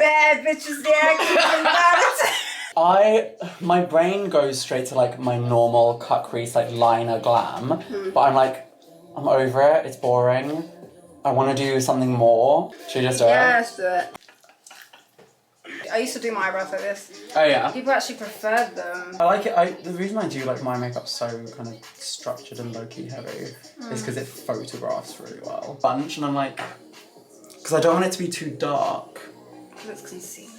Bad bitches there, keeping that. My brain goes straight to like my normal cut crease, like liner glam, but I'm like, I'm over it, it's boring. I want to do something more. Should we just do it? Yeah, let's do it. I used to do my eyebrows like this. Oh yeah? People actually preferred them. I like it. The reason I do like my makeup so kind of structured and low-key heavy is because it photographs really well. Bunch, and I'm like, because I don't want it to be too dark. Because it's concealer.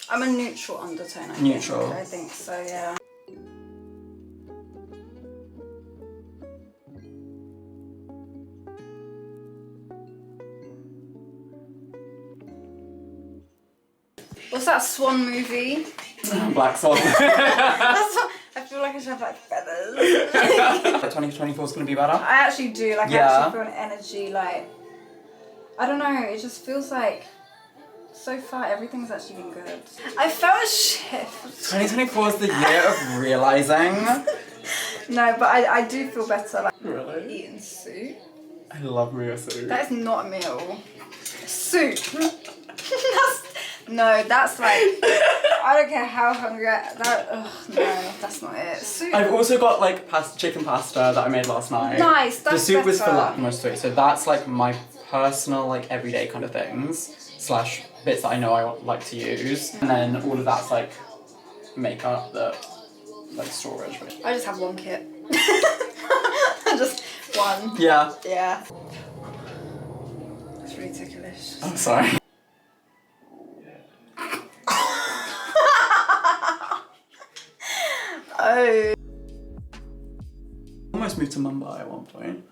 I'm a neutral undertone, I think so, yeah. What's that Swan movie? Black Swan. That's what, I feel like I should have like feathers. 2024 is going to be better? I actually do, like I actually feel an energy, like, I don't know, it just feels like, so far everything's actually been good. I felt a shift. 2024 is the year of realising. No, but I do feel better, like, really? eating soup. I love real soup. That is not a meal. Soup. That's like, I don't care how hungry no, that's not it. Soup. I've also got like chicken pasta that I made last night. Nice, that's the soup better. was for like most of it, so that's like my personal like everyday kind of things / bits that I know I like to use, and then all of that's like makeup that like storage. I just have one kit. Just one. Yeah. Yeah. That's really ticklish. I'm sorry. Oh. Almost moved to Mumbai at one point.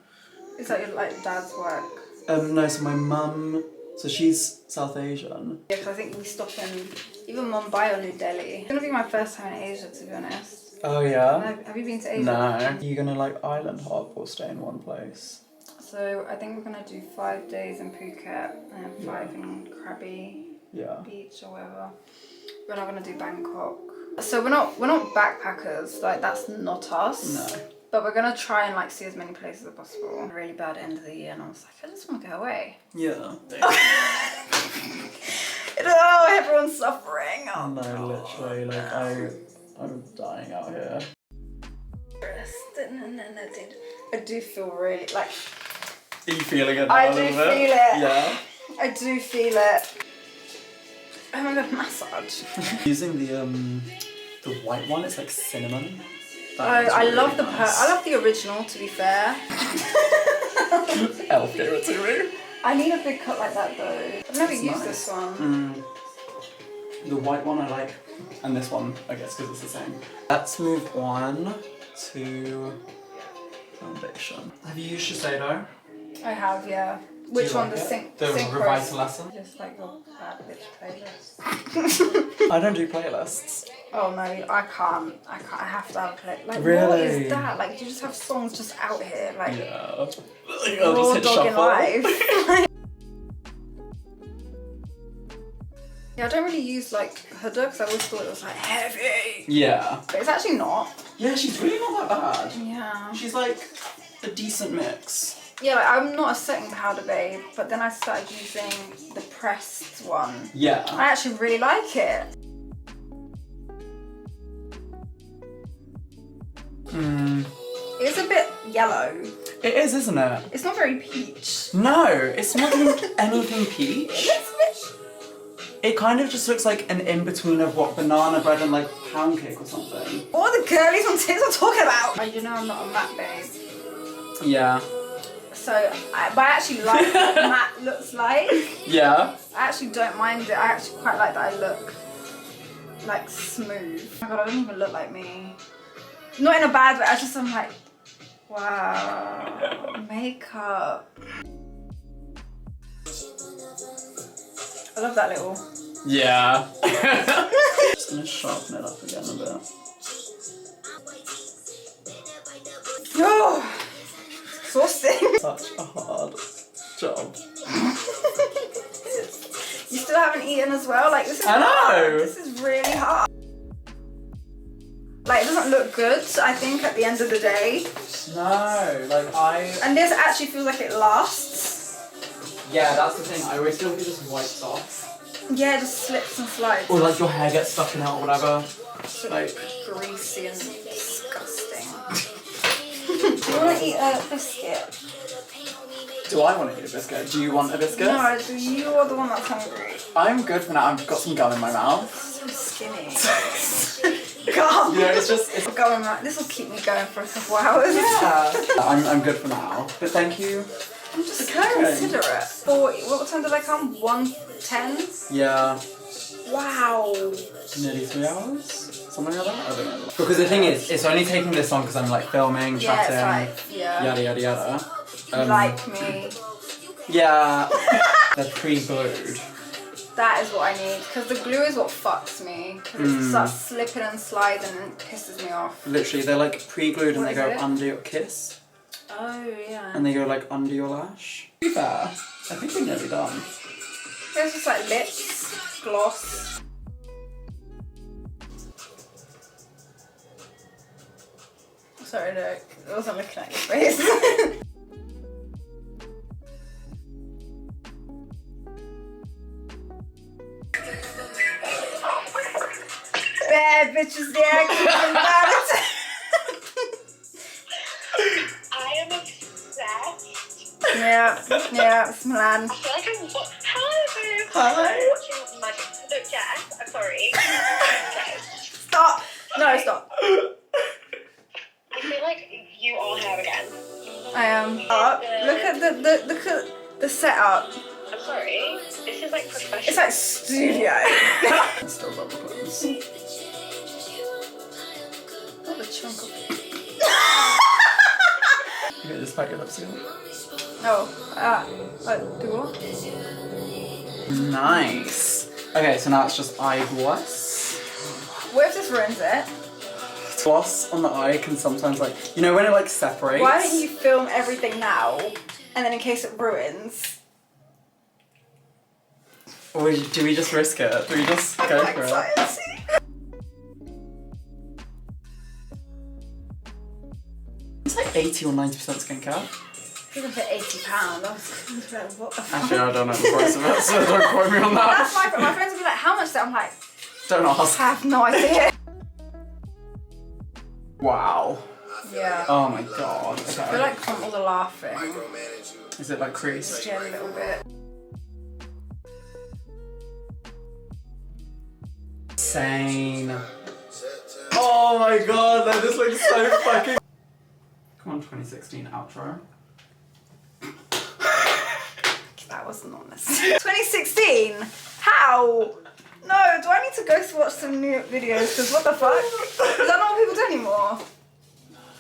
Is that your like dad's work? No, so my mum, so she's South Asian. Yeah, because I think we stop in either Mumbai or New Delhi. It's gonna be my first time in Asia, to be honest. Oh yeah? Have you been to Asia? No. Are you gonna like island hop or stay in one place? So I think we're gonna do 5 days in Phuket and 5 in Krabi Beach or whatever. We're not gonna do Bangkok. So we're not backpackers, like that's not us. No. But we're gonna try and like see as many places as possible. Really bad end of the year, and I was like, I just want to go away. Yeah. Oh, everyone's suffering. Oh, no, God. Literally, like I'm dying out here. I do feel really like. Are you feeling it? I do feel it. Yeah. I do feel it. Oh my god, massage. Using the white one, it's like cinnamon. I love the original, to be fair. Elf gave it to me. I need a big cut like that though. I've never used this one. The white one I like, and this one I guess because it's the same. Let's move on to foundation. Have you used Shiseido? I have, yeah. Which one? Like the Revitalism? Just like your bad bitch playlist. I don't do playlists. Oh no, I can't. I have to have a play. Like, really? What is that? Like, you just have songs just out here, like. Yeah. Raw dog in life. Yeah, I don't really use like Huda because I always thought it was like heavy. Yeah. But it's actually not. Yeah, she's really not that bad. Yeah. She's like a decent mix. Yeah, like, I'm not a setting powder babe, but then I started using the pressed one. Yeah. I actually really like it. It's a bit yellow. It is, isn't it? It's not very peach. No, it's not even anything peach. It's a bit... It kind of just looks like an in-between of what banana bread and like pound cake or something. What are the girlies on TikTok talking about? Oh, you know I'm not a matte babe. Yeah. So, but I actually like what matte looks like. Yeah. I actually don't mind it. I actually quite like that I look like smooth. Oh my god, I don't even look like me. Not in a bad way, I'm like, wow, makeup. I love that little. Yeah. Just gonna sharpen it up again a bit. Oh, exhausting. Such a hard job. You still haven't eaten as well? Like, this is I know. hard. This is really hard. Like, it doesn't look good, I think, at the end of the day. No, like And this actually feels like it lasts. Yeah, that's the thing. I always feel like it just wipes off. Yeah, it just slips and slides. Or like your hair gets stuck in it or whatever. Like greasy and disgusting. Do you want to eat a biscuit? do I want to eat a biscuit? Do you want a biscuit? No, you're the one that's hungry. I'm good for now. I've got some gum in my mouth. So skinny. Gum. Yeah, it's just. This will keep me going for a couple hours. Yeah. I'm good for now. But thank you. I'm just considerate. What time did I come? 1:10? Yeah. Wow. Nearly 3 hours? Something like that? I don't know. Because the thing is, it's only taking this long because I'm like filming, chatting, yada yada yada. Like me. Yeah. They're pre-glued. That is what I need, because the glue is what fucks me. Because it starts slipping and sliding and it pisses me off. Literally, they're like pre-glued and they go under your kiss. Oh, yeah. And they go like under your lash. To be fair, I think we're nearly done. It's just like lips, gloss. Sorry, no, I wasn't looking at your face. Bad bitches, yeah, keep them bad. I am obsessed. Yeah, it's Milan. I feel like I'm Hi. I'm watching Magic. No, Jess, I'm sorry. Stop. No, stop. I feel like you are her again. I am. Look at the setup. I'm sorry. This is like professional. It's like studio. Still rubber clothes. What a chunk of it. Okay, just pack your lips again. Oh, do what? Nice. Okay, so now it's just eye gloss. What if this ruins it? Gloss on the eye can sometimes like, you know when it like separates? Why don't you film everything now, and then in case it ruins? Or do we just risk it? Do we just go for it? It's like 80 or 90% skincare. Even for £80, I was like, what the fuck? Actually, I don't know the price of it, so don't quote me on that. That's my friends will be like, how much is that? I'm like, Don't I ask. have no idea. Wow. Yeah. Oh my god. I feel Okay. like from all the laughing, Is it like creased? yeah, a little bit. Insane. Oh my god, that just looks so fucking. Come on, 2016 outro. That wasn't honest. 2016? How? No, do I need to go to watch some new videos? Because what the fuck? Is that not what people do anymore?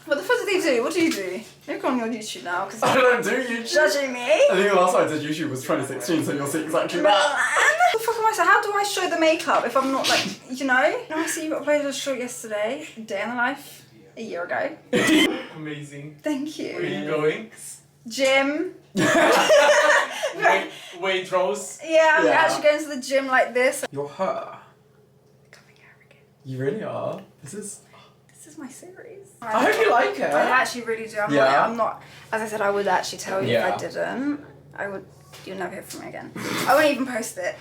What the fuck do they do? What do you do? You're on your YouTube now. Cause I don't do YouTube. judging me? I think the last time I did YouTube was 2016, so you'll see exactly that. What the fuck am I saying? How do I show the makeup if I'm not like, you know? I see you uploaded a short yesterday, day in the life, a year ago. Amazing. Thank Where are you. you going? Gym. Waitrose. Yeah, I'm Yeah. actually going to the gym like this. You're her. Becoming arrogant. You really are. This is my series. I hope you like it. I actually really do. I'm not, as I said, I would actually tell you if I didn't. You'll never hear from me again. I won't even post it.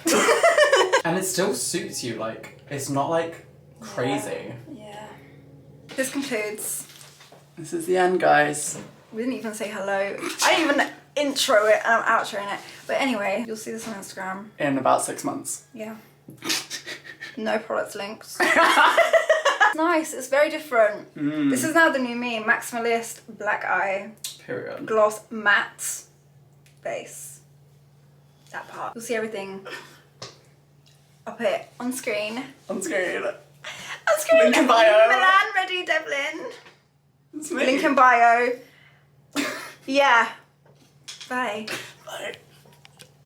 And it still suits you, like, it's not like crazy. Yeah. This concludes. This is the end, guys. We didn't even say hello. I didn't even intro it and I'm outroing it. But anyway, you'll see this on Instagram. In about 6 months. Yeah. No product links. Nice, it's very different. This is now the new me, Maximalist, black eye, Period. gloss, matte, base. That part. You'll see everything up here on screen. On screen. On screen. Link in bio. Milan, ready, Devlin. It's me. Link in bio. Yeah. Bye. Bye.